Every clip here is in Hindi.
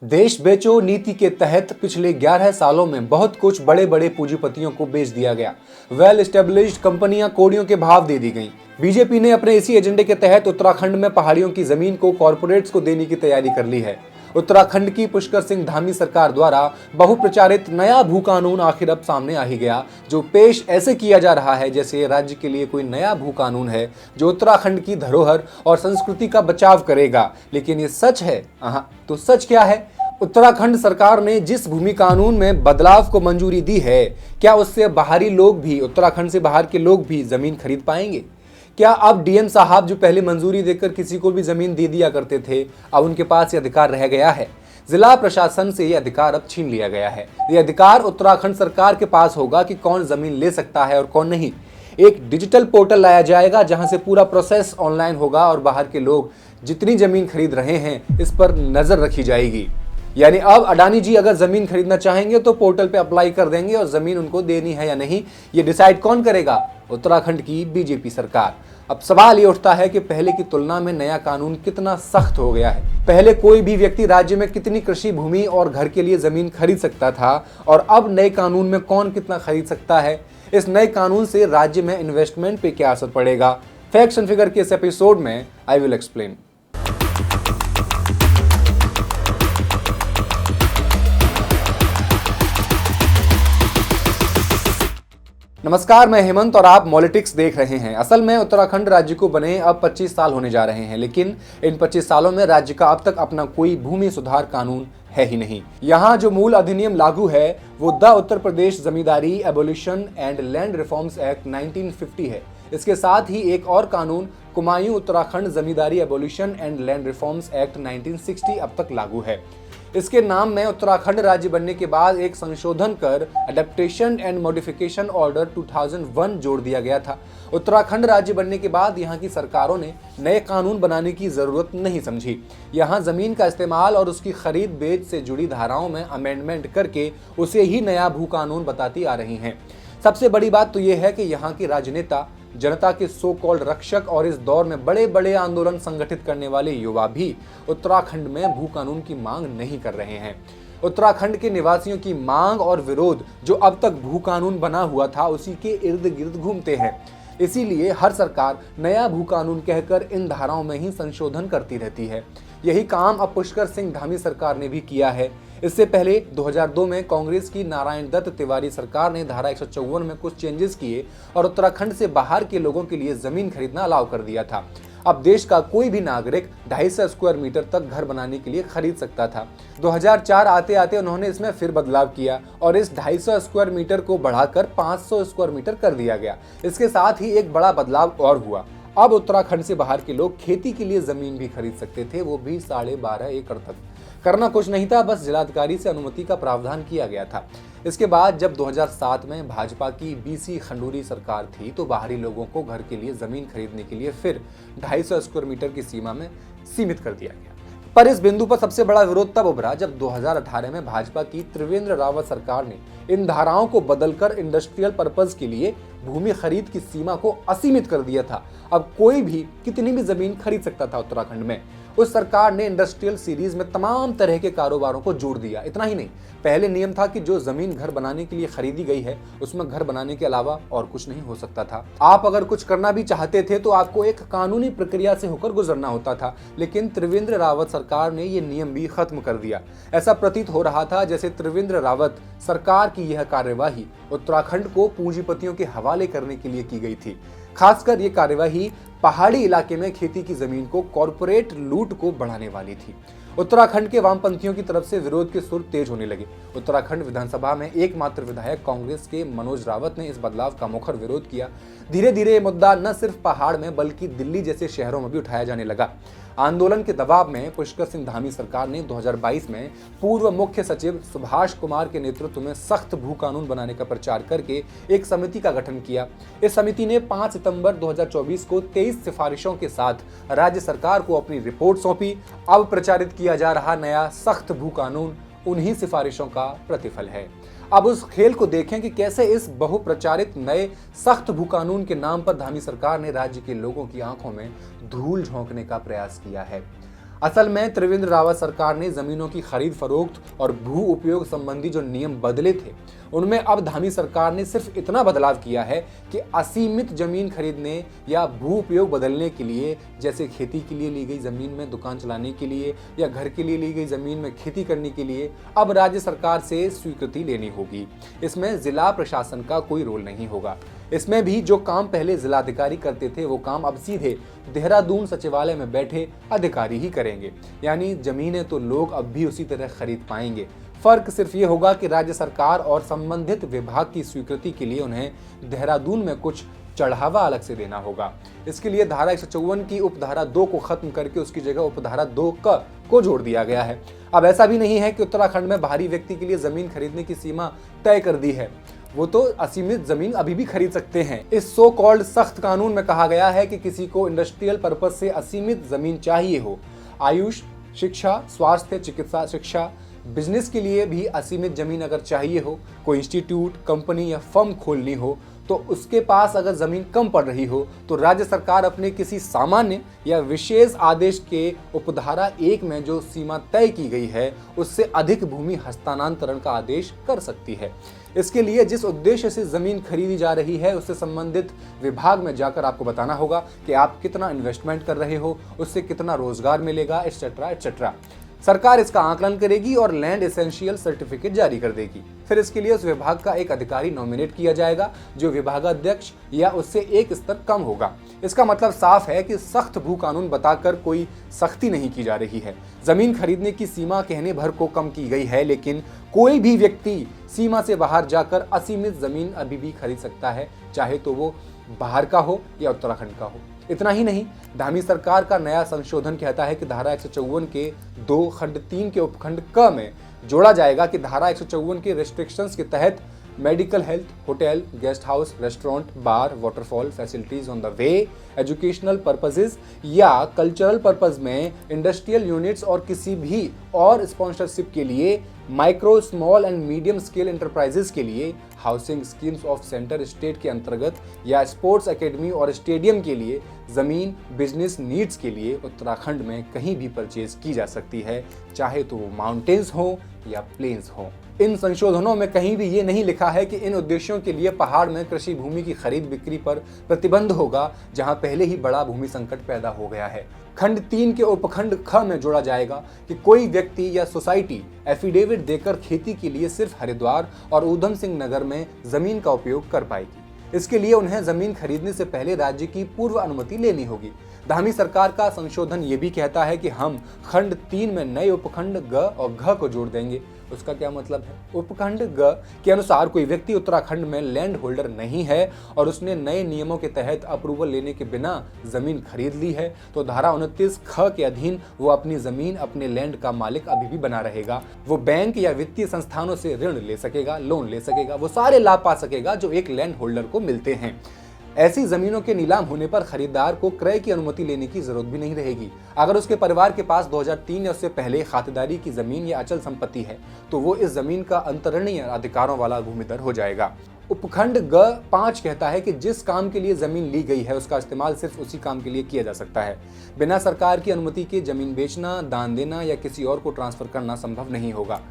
देश बेचो नीति के तहत पिछले 11 सालों में बहुत कुछ बड़े बड़े पूंजीपतियों को बेच दिया गया। वेल एस्टेब्लिश्ड कंपनियां कोड़ियों के भाव दे दी गईं। बीजेपी ने अपने इसी एजेंडे के तहत उत्तराखंड में पहाड़ियों की जमीन को कॉरपोरेट्स को देने की तैयारी कर ली है। उत्तराखंड की पुष्कर सिंह धामी सरकार द्वारा बहुप्रचारित नया भू कानून आखिर अब सामने आ ही गया, जो पेश ऐसे किया जा रहा है जैसे राज्य के लिए कोई नया भू कानून है जो उत्तराखंड की धरोहर और संस्कृति का बचाव करेगा। लेकिन ये सच है? तो सच क्या है? उत्तराखंड सरकार ने जिस भूमि कानून में बदलाव को मंजूरी दी है, क्या उससे बाहरी लोग भी, उत्तराखंड से बाहर के लोग भी जमीन खरीद पाएंगे? क्या अब डीएम साहब जो पहले मंजूरी देकर किसी को भी जमीन दे दिया करते थे, अब उनके पास ये अधिकार रह गया है? जिला प्रशासन से ये अधिकार अब छीन लिया गया है। ये अधिकार उत्तराखंड सरकार के पास होगा कि कौन जमीन ले सकता है और कौन नहीं। एक डिजिटल पोर्टल लाया जाएगा जहां से पूरा प्रोसेस ऑनलाइन होगा और बाहर के लोग जितनी जमीन खरीद रहे हैं इस पर नजर रखी जाएगी। यानी अब अडानी जी अगर जमीन खरीदना चाहेंगे तो पोर्टल पे अप्लाई कर देंगे और जमीन उनको देनी है या नहीं ये डिसाइड कौन करेगा? उत्तराखंड की बीजेपी सरकार। अब सवाल ये उठता है कि पहले की तुलना में नया कानून कितना सख्त हो गया है। पहले कोई भी व्यक्ति राज्य में कितनी कृषि भूमि और घर के लिए जमीन खरीद सकता था और अब नए कानून में कौन कितना खरीद सकता है? इस नए कानून से राज्य में इन्वेस्टमेंट पे क्या असर पड़ेगा? फैक्ट्स एंड फिगर के इस एपिसोड में आई विल एक्सप्लेन। नमस्कार, मैं हेमंत और आप मॉलिटिक्स देख रहे हैं। असल में उत्तराखंड राज्य को बने अब 25 साल होने जा रहे हैं, लेकिन इन 25 सालों में राज्य का अब तक अपना कोई भूमि सुधार कानून है ही नहीं। यहाँ जो मूल अधिनियम लागू है वो the Uttar Pradesh zamindari Abolition and Land Reforms Act 1950 है। इसके साथ ही एक और कानून Kumaon Uttarakhand zamindari Abolition and Land Reforms Act 1960 अब तक लागू है। इसके नाम में उत्तराखंड राज्य बनने के बाद एक संशोधन कर अडेप्टेशन एंड मॉडिफिकेशन ऑर्डर 2001 जोड़ दिया गया था। उत्तराखंड राज्य बनने के बाद यहाँ की सरकारों ने नए कानून बनाने की जरूरत नहीं समझी। यहाँ जमीन का इस्तेमाल और उसकी खरीद बेच से जुड़ी धाराओं में अमेंडमेंट करके उसे ही नया भू कानून बताती आ रही हैं। सबसे बड़ी बात तो यह है कि यहाँ के राजनेता, जनता के सो कॉल्ड रक्षक और इस दौर में बड़े बड़े आंदोलन संगठित करने वाले युवा भी उत्तराखंड में भू कानून की मांग नहीं कर रहे हैं। उत्तराखंड के निवासियों की मांग और विरोध जो अब तक भू कानून बना हुआ था उसी के इर्द गिर्द घूमते हैं। इसीलिए हर सरकार नया भू कानून कहकर इन धाराओं में ही संशोधन करती रहती है। यही काम अब पुष्कर सिंह धामी सरकार ने भी किया है। इससे पहले 2002 में कांग्रेस की नारायण दत्त तिवारी सरकार ने धारा 154 में कुछ चेंजेस किए और उत्तराखंड से बाहर के लोगों के लिए जमीन खरीदना अलाउ कर दिया था। अब देश का कोई भी नागरिक 250 स्क्वायर मीटर तक घर बनाने के लिए खरीद सकता था। 2004 आते आते उन्होंने इसमें फिर बदलाव किया और इस 250 स्क्वायर मीटर को बढ़ाकर 500 स्क्वायर मीटर कर दिया गया। इसके साथ ही एक बड़ा बदलाव और हुआ। अब उत्तराखंड से बाहर के लोग खेती के लिए जमीन भी खरीद सकते थे, वो भी 12.5 एकड़ तक। करना कुछ नहीं था, बस जिलाधिकारी से अनुमति का प्रावधान किया गया था। इसके बाद जब 2007 में भाजपा की बीसी खंडूरी सरकार थी तो बाहरी लोगों को घर के लिए जमीन खरीदने के लिए फिर 250 स्क्वायर मीटर की सीमा में सीमित कर दिया गया। पर इस बिंदु पर सबसे बड़ा विरोध तब उभरा जब 2018 में भाजपा की त्रिवेंद्र रावत सरकार ने इन धाराओं को बदलकर इंडस्ट्रियल पर्पज के लिए भूमि खरीद की सीमा को असीमित कर दिया था। अब कोई भी कितनी भी जमीन खरीद सकता था उत्तराखंड में। उस सरकार ने इंडस्ट्रियल सीरीज में तमाम तरह के कारोबारों को जोड़ दिया। इतना ही नहीं, पहले नियम था कि जो जमीन घर बनाने के लिए खरीदी गई है उसमें घर बनाने के अलावा और कुछ नहीं हो सकता था। आप अगर कुछ करना भी चाहते थे तो आपको एक कानूनी प्रक्रिया से होकर गुजरना होता था, लेकिन त्रिवेंद्र रावत सरकार ने ये नियम भी खत्म कर दिया। ऐसा प्रतीत हो रहा था जैसे त्रिवेंद्र रावत सरकार की यह कार्यवाही उत्तराखंड को पूंजीपतियों के हवाले करने के लिए की गई थी। खासकर ये कार्यवाही पहाड़ी इलाके में खेती की जमीन को कॉरपोरेट लूट को बढ़ाने वाली थी। उत्तराखंड के वामपंथियों की तरफ से विरोध के सुर तेज होने लगे। उत्तराखंड विधानसभा में एकमात्र विधायक कांग्रेस के मनोज रावत ने इस बदलाव का मुखर विरोध किया। धीरे धीरे ये मुद्दा न सिर्फ पहाड़ में बल्कि दिल्ली जैसे शहरों में भी उठाया जाने लगा। आंदोलन के दबाव में पुष्कर सिंह धामी सरकार ने 2022 में पूर्व मुख्य सचिव सुभाष कुमार के नेतृत्व में सख्त भू कानून बनाने का प्रचार करके एक समिति का गठन किया। इस समिति ने 5 सितंबर 2024 को 23 सिफारिशों के साथ राज्य सरकार को अपनी रिपोर्ट सौंपी। अब प्रचारित किया जा रहा नया सख्त भू कानून उन्हीं सिफारिशों का प्रतिफल है। अब उस खेल को देखें कि कैसे इस बहुप्रचारित नए सख्त भू कानून के नाम पर धामी सरकार ने राज्य के लोगों की आंखों में धूल झोंकने का प्रयास किया है। असल में त्रिवेंद्र रावत सरकार ने जमीनों की खरीद फरोख्त और भू उपयोग संबंधी जो नियम बदले थे उनमें अब धामी सरकार ने सिर्फ इतना बदलाव किया है कि असीमित जमीन खरीदने या भू उपयोग बदलने के लिए, जैसे खेती के लिए ली गई जमीन में दुकान चलाने के लिए या घर के लिए ली गई जमीन में खेती करने के लिए, अब राज्य सरकार से स्वीकृति लेनी होगी। इसमें जिला प्रशासन का कोई रोल नहीं होगा। इसमें भी जो काम पहले जिलाधिकारी करते थे वो काम अब सीधे देहरादून सचिवालय में बैठे अधिकारी ही करेंगे। यानी जमीनें तो लोग अब भी उसी तरह खरीद पाएंगे। फर्क सिर्फ ये होगा कि राज्य सरकार और संबंधित विभाग की स्वीकृति के लिए उन्हें देहरादून में कुछ चढ़ावा अलग से देना होगा। इसके लिए धारा 154 की उपधारा 2 को खत्म करके उसकी जगह उपधारा 2 को जोड़ दिया गया है। अब ऐसा भी नहीं है कि उत्तराखंड में बाहरी व्यक्ति के लिए जमीन खरीदने की सीमा तय कर दी है। वो तो असीमित जमीन अभी भी खरीद सकते हैं। इस सो कॉल्ड सख्त कानून में कहा गया है कि किसी को इंडस्ट्रियल पर्पज से असीमित जमीन चाहिए हो, आयुष, शिक्षा, स्वास्थ्य, चिकित्सा, शिक्षा, बिजनेस के लिए भी असीमित जमीन अगर चाहिए हो, कोई इंस्टीट्यूट, कंपनी या फर्म खोलनी हो, तो उसके पास अगर जमीन कम पड़ रही हो तो राज्य सरकार अपने किसी सामान्य या विशेष आदेश के उपधारा 1 में जो सीमा तय की गई है उससे अधिक भूमि हस्तांतरण का आदेश कर सकती है। इसके लिए जिस उद्देश्य से जमीन खरीदी जा रही है उससे संबंधित विभाग में जाकर आपको बताना होगा कि आप कितना इन्वेस्टमेंट कर रहे हो, उससे कितना रोजगार मिलेगा, एटसेट्रा एटसेट्रा। सरकार इसका आकलन करेगी और लैंड एसेंशियल सर्टिफिकेट जारी कर देगी। फिर इसके लिए उस विभाग का एक अधिकारी नॉमिनेट किया जाएगा जो विभागाध्यक्ष या उससे एक स्तर कम होगा। इसका मतलब साफ है कि सख्त भू कानून बताकर कोई सख्ती नहीं की जा रही है। जमीन खरीदने की सीमा कहने भर को कम की गई है, लेकिन कोई भी व्यक्ति सीमा से बाहर जाकर असीमित जमीन अभी भी खरीद सकता है, चाहे तो वो बाहर का हो या उत्तराखंड का हो। इतना ही नहीं, धामी सरकार का नया संशोधन कहता है कि धारा 154 के 2 खंड 3 के उपखंड क में जोड़ा जाएगा कि धारा 154 के रेस्ट्रिक्शंस के तहत medical health, hotel, guest house, restaurant, bar, waterfall facilities on the way, educational purposes या कल्चरल पर्पस में इंडस्ट्रियल यूनिट्स और किसी भी और स्पॉन्सरशिप के लिए, micro, small and medium scale enterprises के लिए, housing schemes of centre state के अंतर्गत या स्पोर्ट्स एकेडमी और स्टेडियम के लिए जमीन बिजनेस नीड्स के लिए उत्तराखंड में कहीं भी परचेज की जा सकती है, चाहे तो वो माउंटेन्स हो या प्लेन्स हो। इन संशोधनों में कहीं भी ये नहीं लिखा है कि इन उद्देश्यों के लिए पहाड़ में कृषि भूमि की खरीद बिक्री पर प्रतिबंध होगा, जहां पहले ही बड़ा भूमि संकट पैदा हो गया है। खंड 3 के उपखंड ख में जोड़ा जाएगा कि कोई व्यक्ति या सोसाइटी एफिडेविट देकर खेती के लिए सिर्फ हरिद्वार और ऊधम सिंह नगर में जमीन का उपयोग कर पाएगी। इसके लिए उन्हें जमीन खरीदने से पहले राज्य की पूर्व अनुमति लेनी होगी। धामी सरकार का संशोधन ये भी कहता है कि हम खंड 3 में नए उपखंड ग और घ को जोड़ देंगे। उसका क्या मतलब है? उपखंड ग के अनुसार कोई व्यक्ति उत्तराखंड में लैंड होल्डर नहीं है और उसने नए नियमों के तहत अप्रूवल लेने के बिना जमीन खरीद ली है, तो धारा 29 ख के अधीन वो अपनी जमीन, अपने लैंड का मालिक अभी भी बना रहेगा। वो बैंक या वित्तीय संस्थानों से ऋण ले सकेगा, लोन ले सकेगा, वो सारे लाभ पा सकेगा जो एक लैंड होल्डर को मिलते हैं। ऐसी जमीनों के नीलाम होने पर खरीदार को क्रय की अनुमति लेने की जरूरत भी नहीं रहेगी। अगर उसके परिवार के पास 2003 या उससे पहले खातिरदारी की जमीन या अचल संपत्ति है तो वो इस जमीन का अंतरणीय अधिकारों वाला भूमिधर हो जाएगा। उपखंड ग 5 कहता है कि जिस काम के लिए जमीन ली गई है उसका इस्तेमाल सिर्फ उसी काम के लिए किया जा सकता है। बिना सरकार की अनुमति के जमीन बेचना, दान देना या किसी और को ट्रांसफर करना संभव नहीं होगा।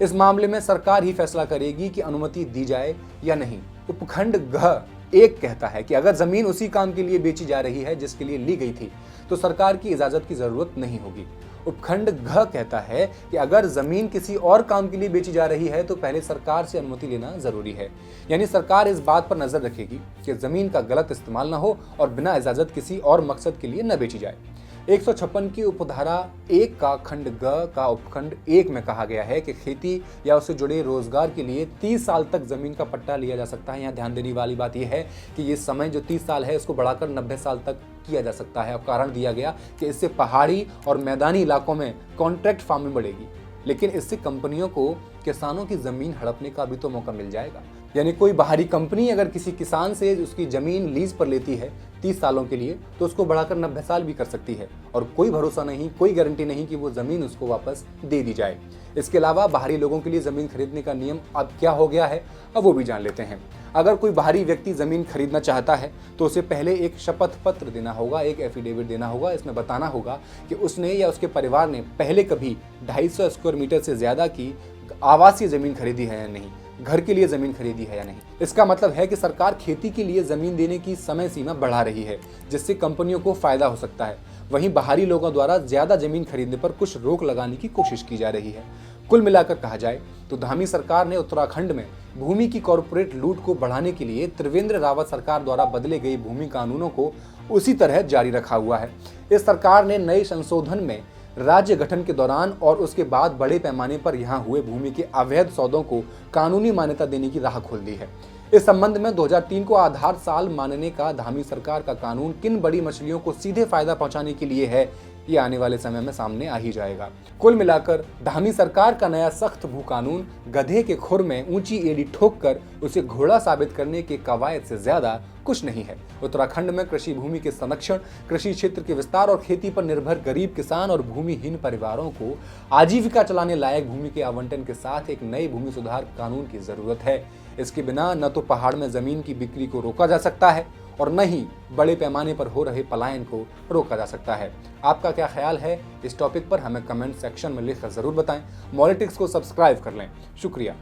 इस मामले में सरकार ही फैसला करेगी कि अनुमति दी जाए या नहीं। उपखंड घ 1 कहता है कि अगर जमीन उसी काम के लिए बेची जा रही है जिसके लिए ली गई थी तो सरकार की इजाजत की जरूरत नहीं होगी। उपखंड घ कहता है कि अगर जमीन किसी और काम के लिए बेची जा रही है तो पहले सरकार से अनुमति लेना जरूरी है। यानी सरकार इस बात पर नजर रखेगी कि जमीन का गलत इस्तेमाल न हो और बिना इजाजत किसी और मकसद के लिए न बेची जाए। 156 की उपधारा 1 का खंड ग का उपखंड 1 में कहा गया है कि खेती या उससे जुड़े रोजगार के लिए 30 साल तक जमीन का पट्टा लिया जा सकता है। यहाँ ध्यान देने वाली बात यह है कि ये समय जो 30 साल है इसको बढ़ाकर 90 साल तक किया जा सकता है। और कारण दिया गया कि इससे पहाड़ी और मैदानी इलाकों में कॉन्ट्रैक्ट फार्मिंग बढ़ेगी, लेकिन इससे कंपनियों को किसानों की जमीन हड़पने का भी तो मौका मिल जाएगा। यानी कोई बाहरी कंपनी अगर किसी किसान से उसकी जमीन लीज पर लेती है 30 सालों के लिए तो उसको बढ़ाकर 90 साल भी कर सकती है और कोई भरोसा नहीं, कोई गारंटी नहीं कि वो जमीन उसको वापस दे दी जाए। इसके अलावा बाहरी लोगों के लिए जमीन खरीदने का नियम अब क्या हो गया है, अब वो भी जान लेते हैं। अगर कोई बाहरी व्यक्ति जमीन खरीदना चाहता है तो उसे पहले एक शपथ पत्र देना होगा, एक एफिडेविट देना होगा। इसमें बताना होगा कि उसने या उसके परिवार ने पहले कभी 250 स्क्वायर मीटर से ज्यादा की आवासीय जमीन खरीदी है या नहीं, घर के लिए जमीन खरीदी है या नहीं। इसका मतलब है कि सरकार खेती के लिए जमीन देने की समय सीमा बढ़ा रही है, जिससे कंपनियों को फायदा हो सकता है। वहीं बाहरी लोगों द्वारा ज्यादा जमीन खरीदने पर कुछ रोक लगाने की कोशिश की जा रही है। कुल मिलाकर कहा जाए तो धामी सरकार ने उत्तराखंड में भूमि की कॉरपोरेट लूट को बढ़ाने के लिए त्रिवेंद्र रावत सरकार द्वारा बदले गए भूमि कानूनों को उसी तरह जारी रखा हुआ है। इस सरकार ने नए संशोधन में राज्य गठन के दौरान और उसके बाद बड़े पैमाने पर यहां हुए भूमि के अवैध सौदों को कानूनी मान्यता देने की राह खोल दी है। इस संबंध में 2003 को आधार साल मानने का धामी सरकार का कानून किन बड़ी मछलियों को सीधे फायदा पहुंचाने के लिए है, ये आने वाले समय में सामने आ ही जाएगा। कुल मिलाकर धामी सरकार का नया सख्त भू कानून गधे के खुर में ऊंची एड़ी ठोक कर उसे घोड़ा साबित करने के कवायद से ज्यादा कुछ नहीं है। उत्तराखंड में कृषि भूमि के संरक्षण, कृषि क्षेत्र के विस्तार और खेती पर निर्भर गरीब किसान और भूमिहीन परिवारों को आजीविका चलाने लायक भूमि के आवंटन के साथ एक नए भूमि सुधार कानून की जरूरत है। इसके बिना न तो पहाड़ में जमीन की बिक्री को रोका जा सकता है और न ही बड़े पैमाने पर हो रहे पलायन को रोका जा सकता है। आपका क्या ख्याल है इस टॉपिक पर हमें कमेंट सेक्शन में लिखकर जरूर बताएं। मॉलिटिक्स को सब्सक्राइब कर लें। शुक्रिया।